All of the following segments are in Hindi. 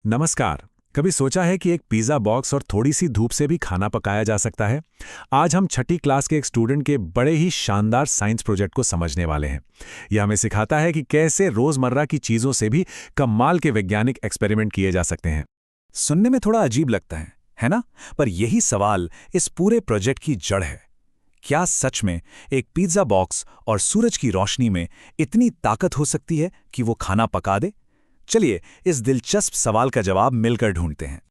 नमस्कार। कभी सोचा है कि एक पिज़्ज़ा बॉक्स और थोड़ी सी धूप से भी खाना पकाया जा सकता है? आज हम छठी क्लास के एक स्टूडेंट के बड़े ही शानदार साइंस प्रोजेक्ट को समझने वाले हैं। यह हमें सिखाता है कि कैसे रोज़मर्रा की चीज़ों से भी कमाल के वैज्ञानिक एक्सपेरिमेंट किए जा सकते हैं। सुनने में थोड़ा अजीब लगता है ना? पर यही सवाल इस पूरे प्रोजेक्ट की जड़ है। क्या सच में एक पिज्जा बॉक्स और सूरज की रोशनी में इतनी ताकत हो सकती है कि वो खाना पका दे? चलिए इस दिलचस्प सवाल का जवाब मिलकर ढूंढते हैं।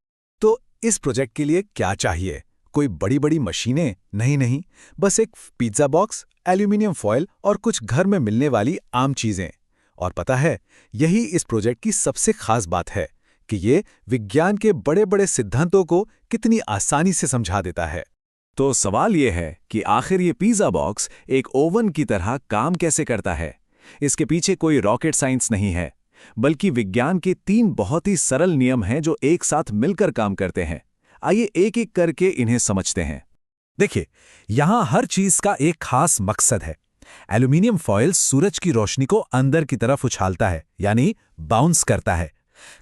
तो इस प्रोजेक्ट के लिए क्या चाहिए? कोई बड़ी बड़ी मशीनें? नहीं, बस एक पिज्जा बॉक्स, एल्यूमिनियम फॉयल और कुछ घर में मिलने वाली आम चीजें। और पता है, यही इस प्रोजेक्ट की सबसे खास बात है कि ये विज्ञान के बड़े बड़े सिद्धांतों को कितनी आसानी से समझा देता है। तो सवाल ये है कि आखिर ये पिज्जा बॉक्स एक ओवन की तरह काम कैसे करता है? इसके पीछे कोई रॉकेट साइंस नहीं है, बल्कि विज्ञान के 3 बहुत ही सरल नियम हैं जो एक साथ मिलकर काम करते हैं। आइए एक एक करके इन्हें समझते हैं। देखिए, यहां हर चीज का एक खास मकसद है। एल्यूमिनियम फॉयल सूरज की रोशनी को अंदर की तरफ उछालता है, यानी बाउंस करता है।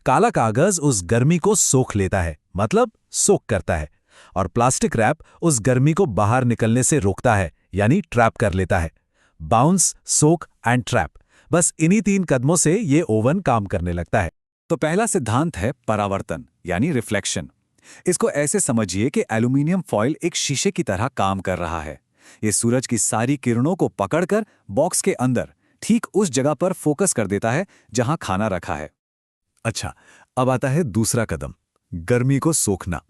काला कागज उस गर्मी को सोख लेता है, मतलब सोख करता है। और प्लास्टिक रैप उस गर्मी को बाहर निकलने से रोकता है, यानी ट्रैप कर लेता है। बाउंस, सोक एंड ट्रैप, बस इन्हीं 3 कदमों से ये ओवन काम करने लगता है। तो पहला सिद्धांत है परावर्तन, यानी रिफ्लेक्शन। इसको ऐसे समझिए कि एल्यूमिनियम फॉयल एक शीशे की तरह काम कर रहा है। ये सूरज की सारी किरणों को पकड़कर बॉक्स के अंदर ठीक उस जगह पर फोकस कर देता है जहां खाना रखा है। अच्छा, अब आता है दूसरा कदम, गर्मी को सोखना।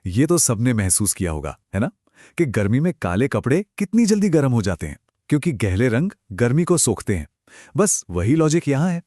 ये तो सबने महसूस किया होगा, है ना, कि गर्मी में काले कपड़े कितनी जल्दी गर्म हो जाते हैं, क्योंकि गहरे रंग गर्मी को सोखते हैं। बस वही लॉजिक यहां है।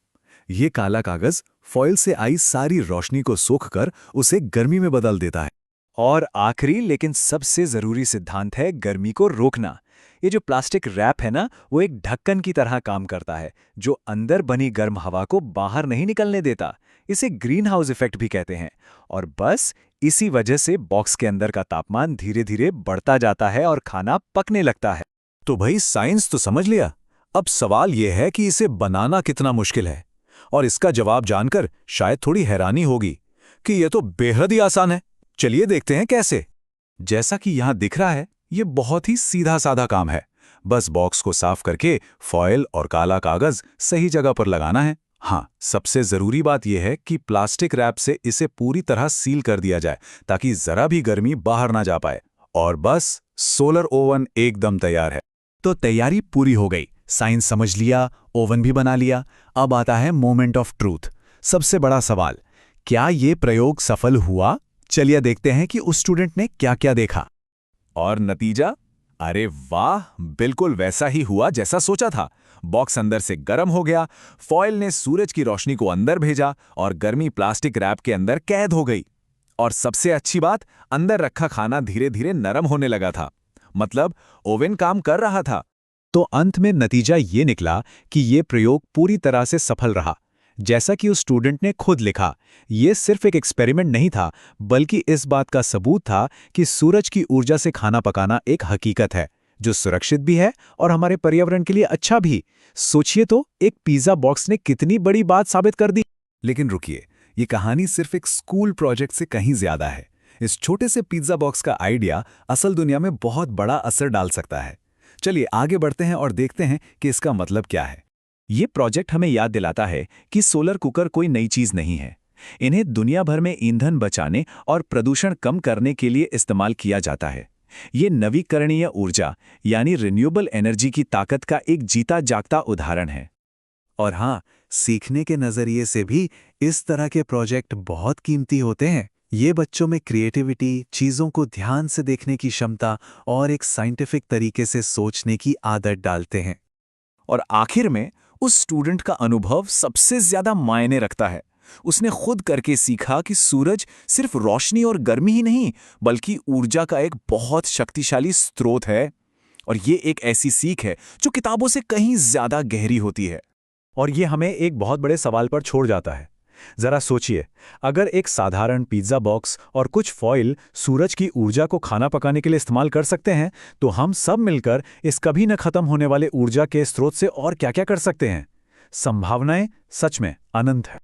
ये काला कागज फॉयल से आई सारी रोशनी को सोखकर उसे गर्मी में बदल देता है। और आखिरी लेकिन सबसे जरूरी सिद्धांत है गर्मी को रोकना। ये जो प्लास्टिक रैप है ना, वो एक ढक्कन की तरह काम करता है, जो अंदर बनी गर्म हवा को बाहर नहीं निकलने देता। इसे ग्रीन हाउस इफेक्ट भी कहते हैं। और बस इसी वजह से बॉक्स के अंदर का तापमान धीरे धीरे बढ़ता जाता है और खाना पकने लगता है। तो भाई, साइंस तो समझ लिया। अब सवाल यह है कि इसे बनाना कितना मुश्किल है। और इसका जवाब जानकर शायद थोड़ी हैरानी होगी कि यह तो बेहद ही आसान है। चलिए देखते हैं कैसे। जैसा कि यहां दिख रहा है, यह बहुत ही सीधा साधा काम है। बस बॉक्स को साफ करके फॉयल और काला कागज सही जगह पर लगाना है। हाँ, सबसे जरूरी बात यह है कि प्लास्टिक रैप से इसे पूरी तरह सील कर दिया जाए, ताकि जरा भी गर्मी बाहर ना जा पाए। और बस सोलर ओवन एकदम तैयार है। तो तैयारी पूरी हो गई, साइंस समझ लिया, ओवन भी बना लिया। अब आता है मोमेंट ऑफ ट्रूथ, सबसे बड़ा सवाल। क्या ये प्रयोग सफल हुआ? चलिए देखते हैं कि उस स्टूडेंट ने क्या क्या देखा। और नतीजा? अरे वाह, बिल्कुल वैसा ही हुआ जैसा सोचा था। बॉक्स अंदर से गर्म हो गया, फॉयल ने सूरज की रोशनी को अंदर भेजा और गर्मी प्लास्टिक रैप के अंदर कैद हो गई। और सबसे अच्छी बात, अंदर रखा खाना धीरे धीरे नरम होने लगा था। मतलब ओवन काम कर रहा था। तो अंत में नतीजा ये निकला कि ये प्रयोग पूरी तरह से सफल रहा। जैसा कि उस स्टूडेंट ने खुद लिखा, ये सिर्फ एक एक्सपेरिमेंट नहीं था, बल्कि इस बात का सबूत था कि सूरज की ऊर्जा से खाना पकाना एक हकीकत है, जो सुरक्षित भी है और हमारे पर्यावरण के लिए अच्छा भी। सोचिए तो, एक पिज्जा बॉक्स ने कितनी बड़ी बात साबित कर दी। लेकिन रुकिए, ये कहानी सिर्फ एक स्कूल प्रोजेक्ट से कहीं ज्यादा है। इस छोटे से पिज्जा बॉक्स का आइडिया असल दुनिया में बहुत बड़ा असर डाल सकता है। चलिए आगे बढ़ते हैं और देखते हैं कि इसका मतलब क्या है। ये प्रोजेक्ट हमें याद दिलाता है कि सोलर कुकर कोई नई चीज नहीं है। इन्हें दुनिया भर में ईंधन बचाने और प्रदूषण कम करने के लिए इस्तेमाल किया जाता है। ये नवीकरणीय ऊर्जा, यानी रिन्यूएबल एनर्जी की ताकत का एक जीता जागता उदाहरण है। और हाँ, सीखने के नजरिए से भी इस तरह के प्रोजेक्ट बहुत कीमती होते हैं। ये बच्चों में क्रिएटिविटी, चीज़ों को ध्यान से देखने की क्षमता और एक साइंटिफिक तरीके से सोचने की आदत डालते हैं। और आखिर में उस स्टूडेंट का अनुभव सबसे ज्यादा मायने रखता है। उसने खुद करके सीखा कि सूरज सिर्फ रोशनी और गर्मी ही नहीं, बल्कि ऊर्जा का एक बहुत शक्तिशाली स्रोत है। और ये एक ऐसी सीख है जो किताबों से कहीं ज्यादा गहरी होती है। और ये हमें एक बहुत बड़े सवाल पर छोड़ जाता है। जरा सोचिए, अगर एक साधारण पिज्जा बॉक्स और कुछ फॉइल सूरज की ऊर्जा को खाना पकाने के लिए इस्तेमाल कर सकते हैं, तो हम सब मिलकर इस कभी न खत्म होने वाले ऊर्जा के स्रोत से और क्या-क्या कर सकते हैं। संभावनाएं सच में अनंत है।